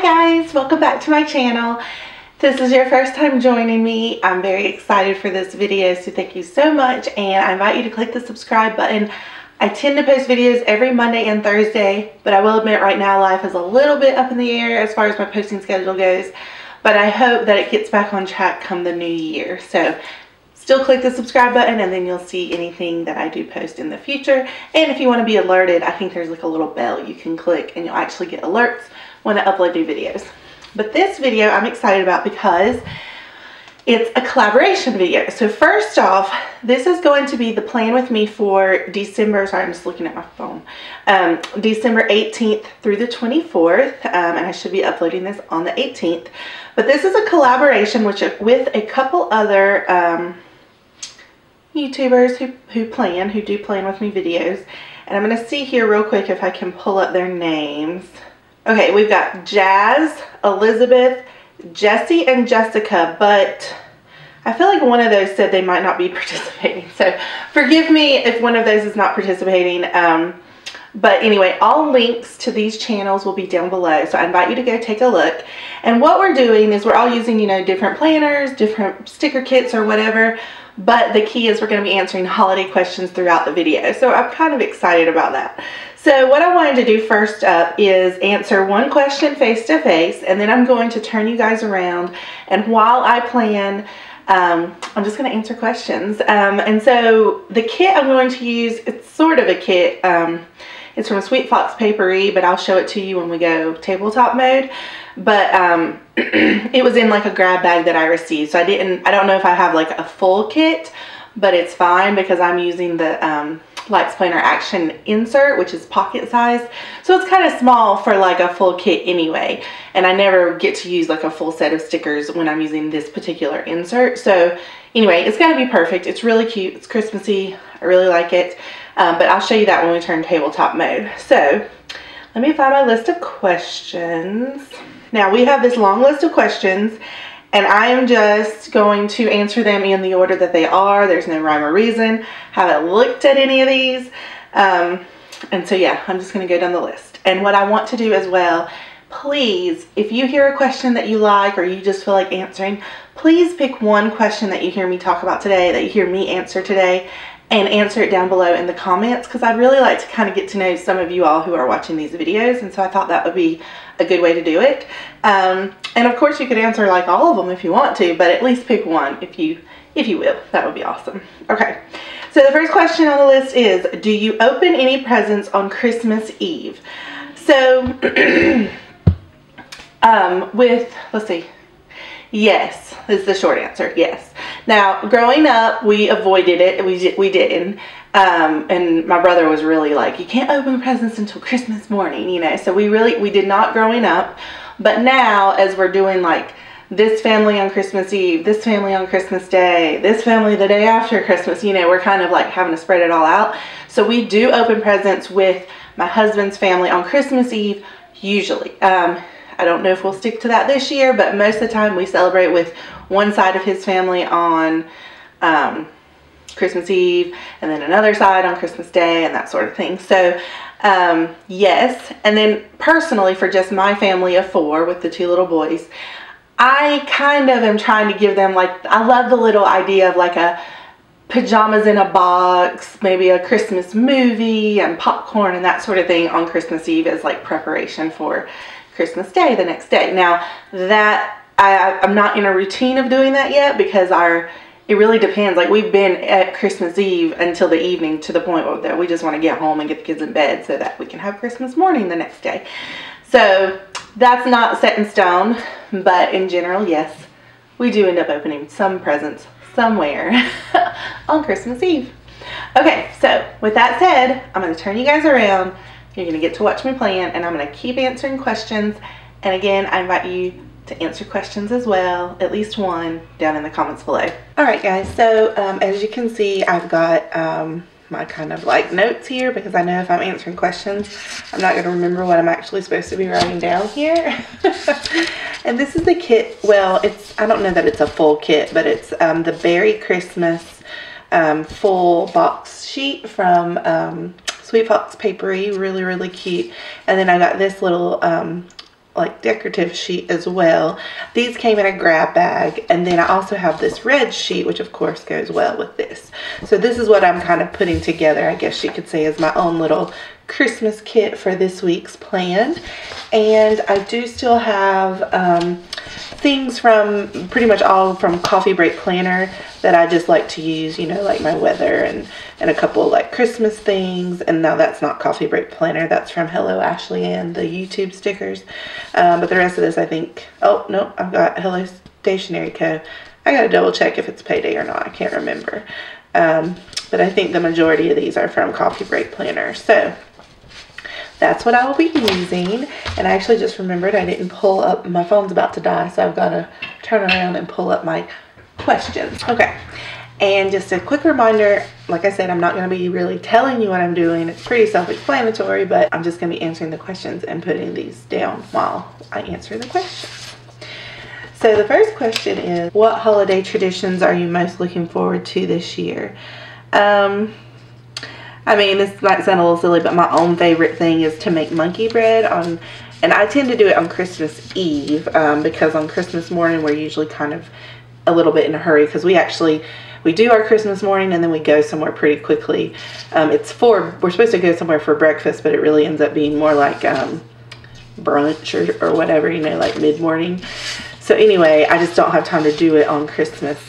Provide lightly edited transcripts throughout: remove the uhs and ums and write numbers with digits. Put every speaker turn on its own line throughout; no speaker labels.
Hi guys, welcome back to my channel. If this is your first time joining me, I'm very excited for this video, so thank you so much, and I invite you to click the subscribe button. I tend to post videos every Monday and Thursday, but I will admit right now life is a little bit up in the air as far as my posting schedule goes, but I hope that it gets back on track come the new year. So still click the subscribe button and then you'll see anything that I do post in the future. And if you want to be alerted, I think there's like a little bell you can click and you'll actually get alerts when I upload new videos. But this video I'm excited about because it's a collaboration video. So first off, this is going to be the plan with me for December, sorry I'm just looking at my phone, December 18th through the 24th, and I should be uploading this on the 18th. But this is a collaboration with a couple other YouTubers who do plan with me videos. And I'm going to see here real quick if I can pull up their names. Okay, we've got Jazz, Elizabeth, Jesse, and Jessica, but I feel like one of those said they might not be participating. So forgive me if one of those is not participating. But anyway, all links to these channels will be down below. So I invite you to go take a look. And what we're doing is we're all using, you know, different planners, different sticker kits or whatever. But the key is we're going to be answering holiday questions throughout the video. So I'm kind of excited about that. So what I wanted to do first up is answer one question face to face, and then I'm going to turn you guys around, and while I plan, I'm just going to answer questions. And so the kit I'm going to use, it's sort of a kit. It's from Sweet Fox Papery, but I'll show it to you when we go tabletop mode. But it was in like a grab bag that I received, so I don't know if I have like a full kit, but it's fine because I'm using the Lights Planner Action insert, which is pocket size, so it's kind of small for like a full kit anyway, and I never get to use like a full set of stickers when I'm using this particular insert. So anyway, it's gonna be perfect. It's really cute, it's Christmassy, I really like it, but I'll show you that when we turn tabletop mode. So let me find my list of questions. Now we have this long list of questions, and I am just going to answer them in the order that they are. There's no rhyme or reason. Haven't looked at any of these. And so yeah, I'm just gonna go down the list. And what I want to do as well, please, if you hear a question that you like or you just feel like answering, please pick one question that you hear me talk about today, that you hear me answer today, and answer it down below in the comments, because I'd really like to kind of get to know some of you all who are watching these videos, and so I thought that would be a good way to do it. And of course you could answer like all of them if you want to, but at least pick one if you will. That would be awesome. Okay, so the first question on the list is, do you open any presents on Christmas Eve? So let's see. Yes, is the short answer. Yes. Now, growing up, we avoided it. We didn't. And my brother was really like, you can't open presents until Christmas morning, you know. So we did not growing up. But now, as we're doing like this family on Christmas Eve, this family on Christmas Day, this family the day after Christmas, you know, we're kind of like having to spread it all out. So we do open presents with my husband's family on Christmas Eve, usually. I don't know if we'll stick to that this year, but most of the time we celebrate with one side of his family on Christmas Eve, and then another side on Christmas Day, and that sort of thing. So yes. And then personally, for just my family of 4 with the 2 little boys, I kind of am trying to give them, like, I love the little idea of like a pajamas in a box, maybe a Christmas movie and popcorn and that sort of thing on Christmas Eve as like preparation for Christmas Day the next day. Now that I'm not in a routine of doing that yet, because it really depends. Like, we've been at Christmas Eve until the evening to the point that we just want to get home and get the kids in bed so that we can have Christmas morning the next day. So that's not set in stone, but in general, yes, we do end up opening some presents somewhere on Christmas Eve. Okay, so with that said, I'm going to turn you guys around. You're going to get to watch me plan, and I'm going to keep answering questions. And again, I invite you to answer questions as well, at least one, down in the comments below. Alright guys, so as you can see, I've got my kind of like notes here, because I know if I'm answering questions, I'm not going to remember what I'm actually supposed to be writing down here. And this is the kit. Well, I don't know that it's a full kit, but it's the Berry Christmas full box sheet from Sweet Fox Papery. Really, really cute. And then I got this little like decorative sheet as well. These came in a grab bag, and then I also have this red sheet, which of course goes well with this. So this is what I'm kind of putting together, I guess you could say, as my own little Christmas kit for this week's plan. And I do still have things from pretty much all from Coffee Break Planner that I just like to use, you know, like my weather and a couple of like Christmas things. And now that's not Coffee Break Planner, that's from Hello Ashley and the YouTube stickers. But the rest of this, I think, oh no, I've got Hello Stationery Co. I gotta double check if it's payday or not, I can't remember. But I think the majority of these are from Coffee Break Planner. So that's what I will be using. And I actually just remembered I didn't pull up, my phone's about to die, so I've got to turn around and pull up my questions. Okay, and just a quick reminder, like I said, I'm not going to be really telling you what I'm doing. It's pretty self-explanatory, but I'm just going to be answering the questions and putting these down while I answer the questions. So the first question is, what holiday traditions are you most looking forward to this year? I mean, this might sound a little silly, but my own favorite thing is to make monkey bread and I tend to do it on Christmas Eve, because on Christmas morning we're usually kind of a little bit in a hurry, because we do our Christmas morning and then we go somewhere pretty quickly. We're supposed to go somewhere for breakfast, but it really ends up being more like brunch or whatever, you know, like mid-morning. So anyway, I just don't have time to do it on Christmas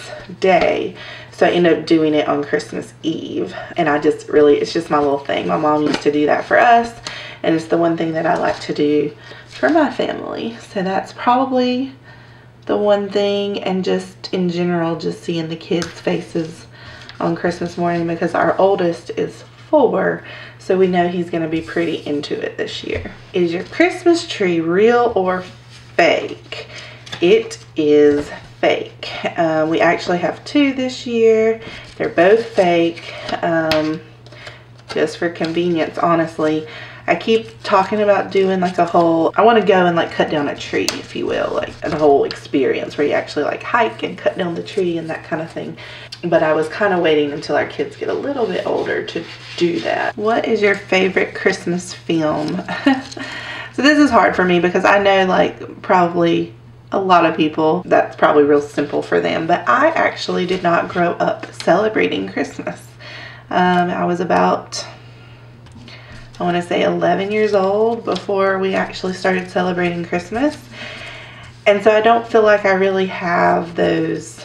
Day. So I end up doing it on Christmas Eve, and it's just my little thing. My mom used to do that for us, and it's the one thing that I like to do for my family. So that's probably the one thing, and just in general, just seeing the kids' faces on Christmas morning, because our oldest is 4, so we know he's going to be pretty into it this year. Is your Christmas tree real or fake? It is fake. We actually have 2 this year. They're both fake, just for convenience, honestly. I keep talking about doing like I want to go and like cut down a tree, if you will, like a whole experience where you actually like hike and cut down the tree and that kind of thing. But I was kind of waiting until our kids get a little bit older to do that. What is your favorite Christmas film? So this is hard for me, because I know like probably a lot of people, that's probably real simple for them, but I actually did not grow up celebrating Christmas. I was about, I want to say 11 years old before we actually started celebrating Christmas. And so I don't feel like I really have those,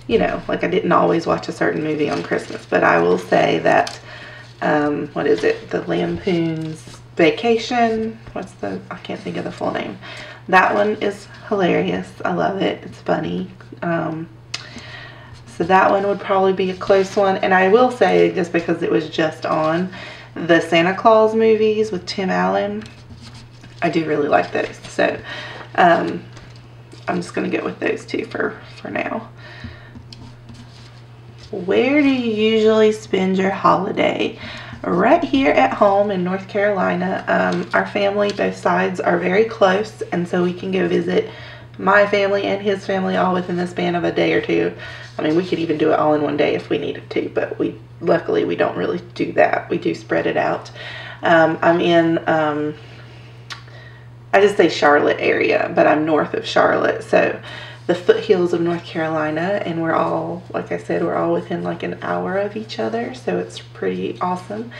you know, like I didn't always watch a certain movie on Christmas, but I will say that, what is it? The Lampoon's Vacation. I can't think of the full name. That one is hilarious. I love it. It's funny. So that one would probably be a close one. And I will say, just because it was just on, the Santa Claus movies with Tim Allen, I do really like those. So I'm just going to go with those 2 for now. Where do you usually spend your holiday? Right here at home in North Carolina. Our family, both sides, are very close, and so we can go visit my family and his family all within the span of a day or 2. I mean, we could even do it all in one day if we needed to, but luckily we don't really do that. We do spread it out. I'm in, I just say Charlotte area, but I'm north of Charlotte, so the foothills of North Carolina, and we're all, like I said, we're all within like an hour of each other, so it's pretty awesome.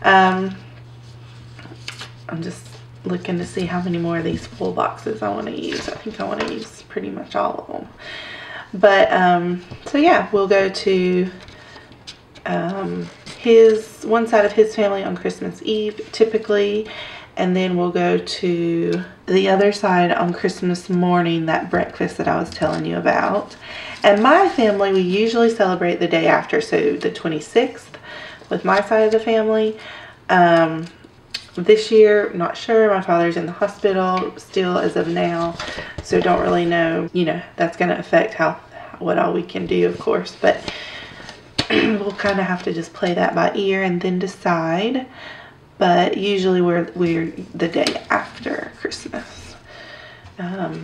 I'm just looking to see how many more of these full boxes I want to use. I think I want to use pretty much all of them. But so yeah, we'll go to his one side of his family on Christmas Eve typically, and then we'll go to the other side on Christmas morning, that breakfast that I was telling you about. And my family, we usually celebrate the day after, so the 26th with my side of the family. This year, not sure. My father's in the hospital still as of now, so don't really know, you know, that's going to affect what all we can do, of course, but we'll kind of have to just play that by ear and then decide. But usually we're the day after Christmas. I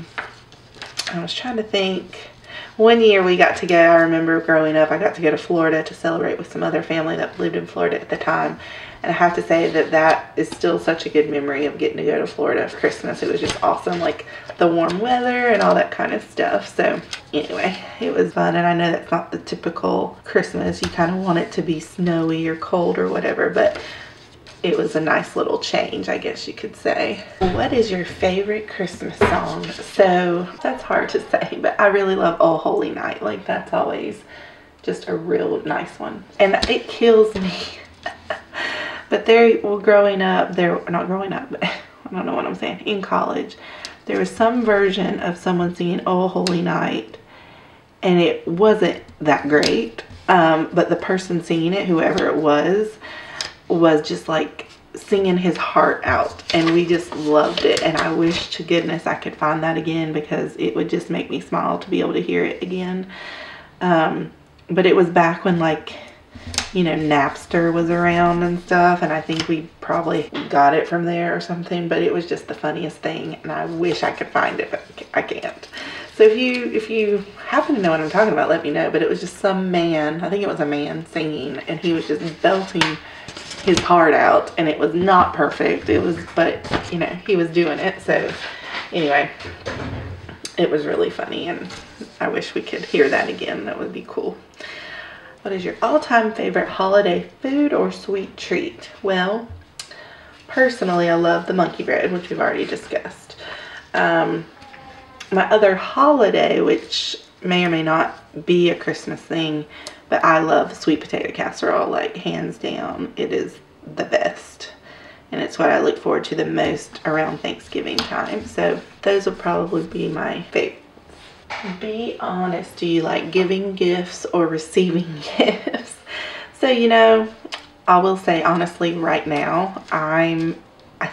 was trying to think. One year we got to go, I remember growing up, I got to go to Florida to celebrate with some other family that lived in Florida at the time. And I have to say that that is still such a good memory of getting to go to Florida for Christmas. It was just awesome, like the warm weather and all that kind of stuff. So anyway, it was fun. And I know that's not the typical Christmas. You kind of want it to be snowy or cold or whatever, but it was a nice little change, I guess you could say. What is your favorite Christmas song? So that's hard to say, but I really love Oh Holy Night. Like, that's always just a real nice one. And it kills me. But growing up, not growing up, but I don't know what I'm saying, in college, there was some version of someone singing Oh Holy Night, and it wasn't that great, but the person singing it, whoever it was just like singing his heart out, and we just loved it. And I wish to goodness I could find that again, because it would just make me smile to be able to hear it again. But it was back when, like, you know, Napster was around and stuff, and I think we probably got it from there or something, but it was just the funniest thing, and I wish I could find it, but I can't. So if you happen to know what I'm talking about, let me know. But it was just some man, I think it was a man singing, and he was just belting his heart out, and it was not perfect. It was, but you know, he was doing it. So anyway, it was really funny, and I wish we could hear that again. That would be cool. What is your all-time favorite holiday food or sweet treat? Well, personally, I love the monkey bread, which we've already discussed. My other holiday, which may or may not be a Christmas thing, but I love sweet potato casserole, like hands down. It is the best. And it's what I look forward to the most around Thanksgiving time. So those will probably be my favorites. Be honest, do you like giving gifts or receiving gifts? So, you know, I will say honestly right now, I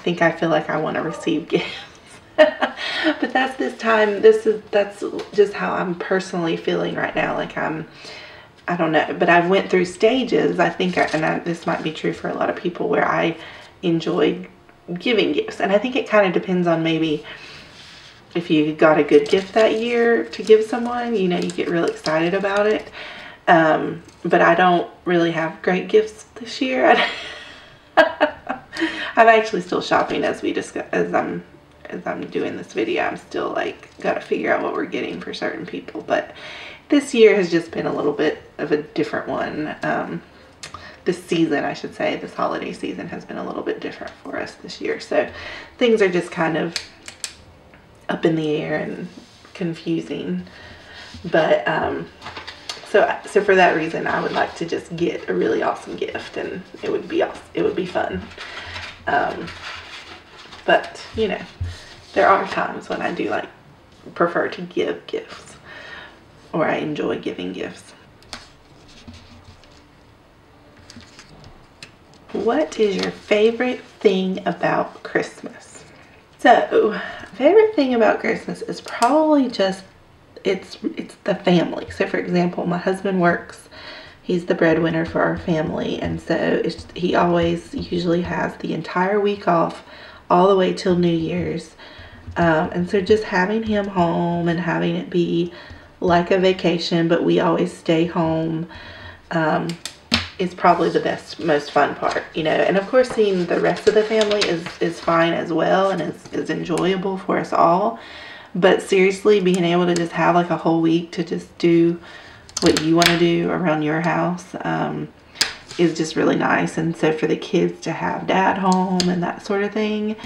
think I feel like I want to receive gifts. But that's that's just how I'm personally feeling right now. Like I don't know, but I went through stages. I think, this might be true for a lot of people, where I enjoy giving gifts. And I think it kind of depends on maybe if you got a good gift that year to give someone, you know, you get real excited about it. But I don't really have great gifts this year. I'm actually still shopping as I'm doing this video. I'm still like got to figure out what we're getting for certain people. But this year has just been a little bit of a different one. This season, I should say, this holiday season has been a little bit different for us this year. So things are just kind of up in the air and confusing. But so for that reason, I would like to just get a really awesome gift, and it would be awesome. It would be fun. But you know, there are times when I do prefer to give gifts, or I enjoy giving gifts. What is your favorite thing about Christmas? So, favorite thing about Christmas is probably just it's the family. So for example, my husband works, he's the breadwinner for our family, and so he always usually has the entire week off all the way till New Year's. And so just having him home and having it be like a vacation, but we always stay home, is probably the best, most fun part, you know. And of course, seeing the rest of the family is fine as well, and is enjoyable for us all. But seriously, being able to just have like a whole week to just do what you want to do around your house is just really nice. And so for the kids to have dad home and that sort of thing,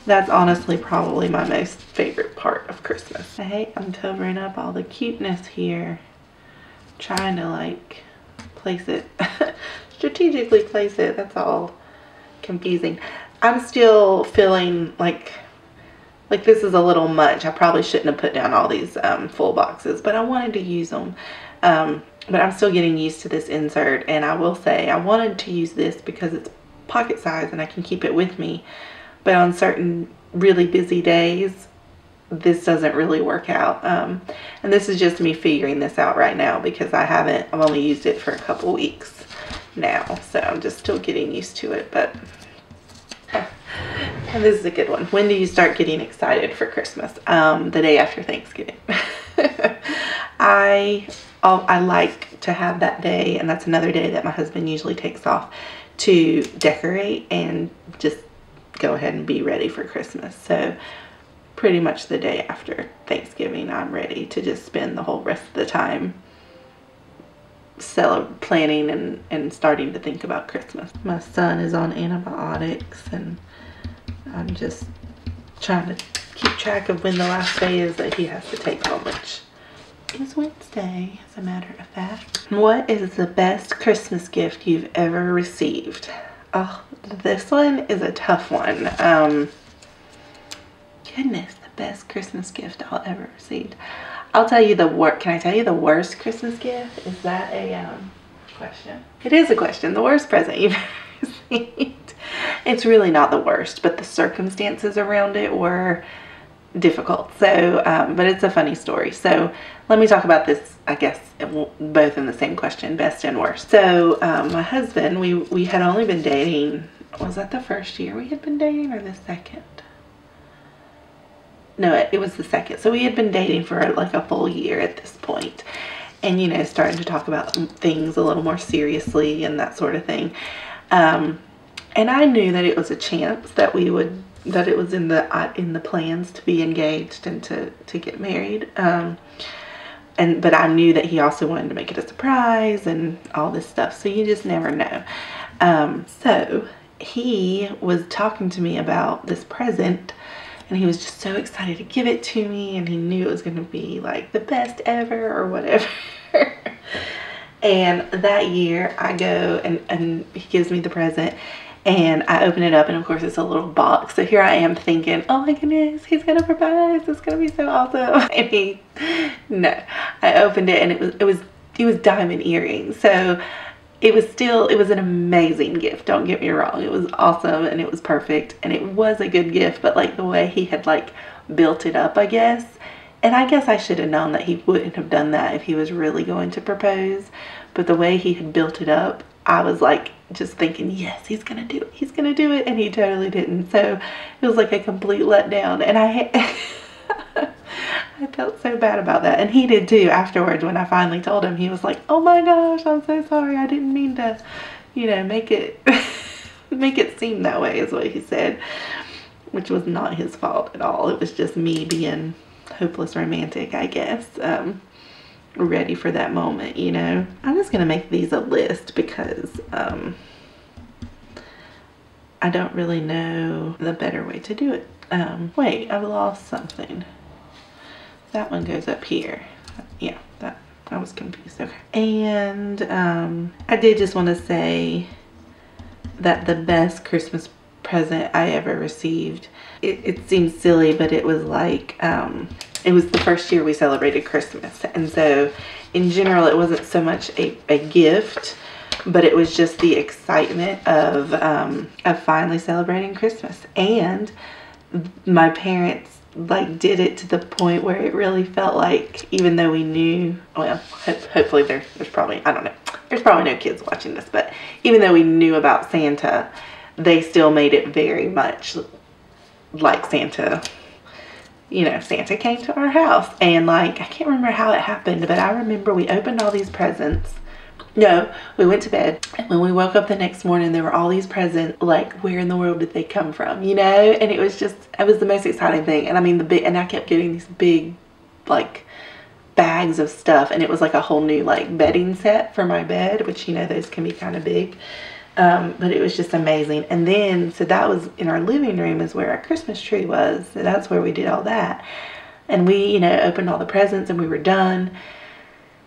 that's honestly probably my most favorite part of Christmas. Hey, I'm covering up all the cuteness here, trying to like place it, strategically place it. That's all confusing. I'm still feeling like this is a little much. I probably shouldn't have put down all these full boxes, but I wanted to use them. But I'm still getting used to this insert, and I will say I wanted to use this because it's pocket size and I can keep it with me. But on certain really busy days, this doesn't really work out. And this is just me figuring this out right now, because I've only used it for a couple weeks now. So I'm just still getting used to it, but and this is a good one. When do you start getting excited for Christmas? The day after Thanksgiving. I like to have that day, and that's another day that my husband usually takes off, to decorate and just go ahead and be ready for Christmas. So pretty much the day after Thanksgiving, I'm ready to just spend the whole rest of the time planning and starting to think about Christmas. My son is on antibiotics, and I'm just trying to keep track of when the last day is that he has to take them, which is Wednesday, as a matter of fact. What is the best Christmas gift you've ever received? Oh, this one is a tough one. Goodness, the best Christmas gift I'll ever received. I'll tell you can I tell you the worst Christmas gift? Is that a question? It is a question. The worst present you've ever received. It's really not the worst, but the circumstances around it were difficult. So, but it's a funny story. So let me talk about this, I guess, both in the same question, best and worst. So my husband, we had only been dating, was that the first year we had been dating or the second? No, it was the second. So we had been dating for like a full year at this point, and you know, starting to talk about things a little more seriously and that sort of thing. And I knew that it was a chance that that it was in the plans to be engaged and to get married. But I knew that he also wanted to make it a surprise and all this stuff. So you just never know. So he was talking to me about this present, and he was just so excited to give it to me, and he knew it was going to be like the best ever or whatever. And that year I go and he gives me the present, and I open it up, and of course it's a little box. So here I am thinking, oh my goodness, he's gonna propose, it's gonna be so awesome. And I opened it, and it was diamond earrings. So it was an amazing gift, don't get me wrong. It was awesome, and it was perfect, and it was a good gift, but like the way he had like built it up, I guess. And I guess I should have known that he wouldn't have done that if he was really going to propose. But the way he had built it up, I was like just thinking, yes, he's gonna do it, he's gonna do it, and he totally didn't. So it was like a complete letdown, and I felt so bad about that. And he did too afterwards. When I finally told him, he was like, oh my gosh, I'm so sorry, I didn't mean to, you know, make it make it seem that way, is what he said, which was not his fault at all. It was just me being hopeless romantic, I guess, ready for that moment, you know. I'm just gonna make these a list because I don't really know the better way to do it. Wait, I've lost something. That one goes up here. Yeah, I was confused. Okay. And I did just want to say that the best Christmas present I ever received, it seems silly, but it was like it was the first year we celebrated Christmas, and so in general it wasn't so much a gift, but it was just the excitement of finally celebrating Christmas. And my parents like did it to the point where it really felt like, even though we knew, well, hopefully there's probably, I don't know, there's probably no kids watching this, but even though we knew about Santa, they still made it very much like Santa. You know, Santa came to our house, and like, I can't remember how it happened, but I remember we opened all these presents. No, we went to bed, and when we woke up the next morning, there were all these presents. Like, where in the world did they come from, you know? And it was the most exciting thing. And I mean, and I kept getting these big, like, bags of stuff, and it was like a whole new, like, bedding set for my bed, which, you know, those can be kind of big. But it was just amazing. And then, so that was in our living room is where our Christmas tree was. So that's where we did all that. And we, you know, opened all the presents, and we were done.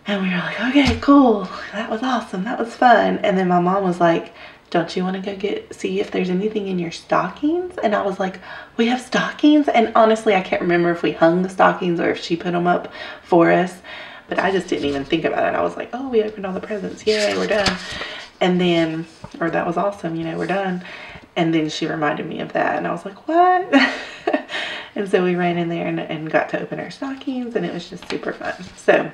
And we were like, okay, cool. That was awesome. That was fun. And then my mom was like, don't you want to go see if there's anything in your stockings? And I was like, we have stockings? And honestly, I can't remember if we hung the stockings or if she put them up for us. But I just didn't even think about it. I was like, oh, we opened all the presents. Yay, we're done. And then, or that was awesome, you know, we're done. And then she reminded me of that, and I was like, what? And so we ran in there and got to open our stockings, and it was just super fun. So I'm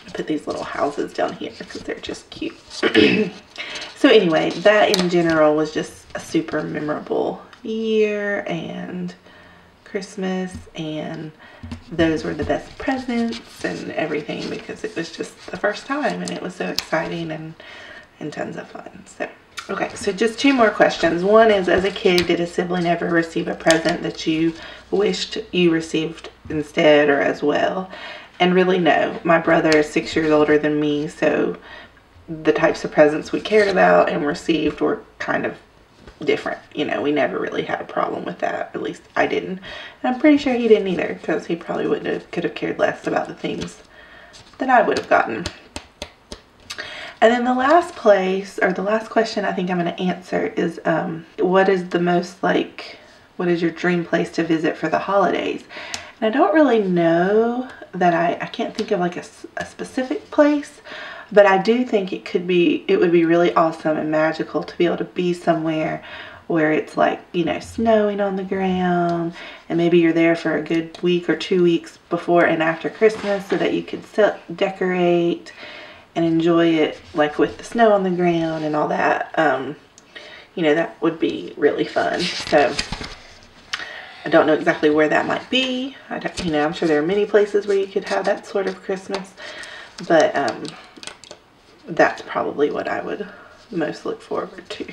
gonna put these little houses down here because they're just cute. So anyway, that in general was just a super memorable year and Christmas, and those were the best presents and everything because it was just the first time, and it was so exciting and and tons of fun. So, okay, so just 2 more questions. One is, as a kid, did a sibling ever receive a present that you wished you received instead or as well? And really, no. My brother is 6 years older than me, so the types of presents we cared about and received were kind of different. You know, we never really had a problem with that. At least I didn't. And I'm pretty sure he didn't either, because he probably could have cared less about the things that I would have gotten. And then the last question I think I'm going to answer is, what is your dream place to visit for the holidays? And I don't really know that I can't think of like a specific place, but I do think it would be really awesome and magical to be able to be somewhere where it's like, you know, snowing on the ground, and maybe you're there for a good week or 2 weeks before and after Christmas so that you could decorate and enjoy it, like with the snow on the ground and all that. You know, that would be really fun. So I don't know exactly where that might be. You know, I'm sure there are many places where you could have that sort of Christmas, but that's probably what I would most look forward to.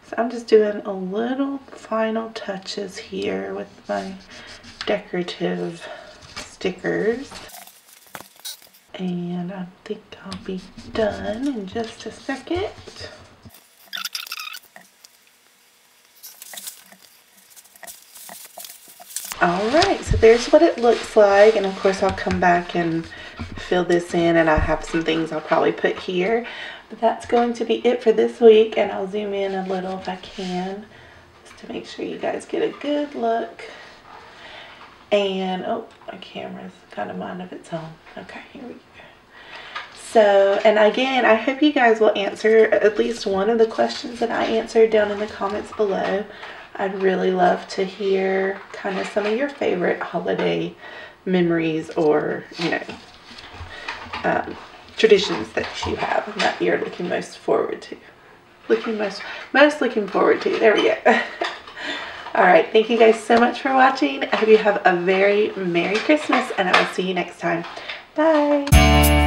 So I'm just doing a little final touches here with my decorative stickers. And I think I'll be done in just a second. Alright, so there's what it looks like, and of course I'll come back and fill this in, and I have some things I'll probably put here. But that's going to be it for this week, and I'll zoom in a little if I can, just to make sure you guys get a good look. And, oh, my camera's got a mind of its own. Okay, here we go. So, and again, I hope you guys will answer at least one of the questions that I answered down in the comments below. I'd really love to hear kind of some of your favorite holiday memories, or, you know, traditions that you have and that you're looking most forward to. Most looking forward to. There we go. Alright, thank you guys so much for watching. I hope you have a very Merry Christmas, and I will see you next time. Bye!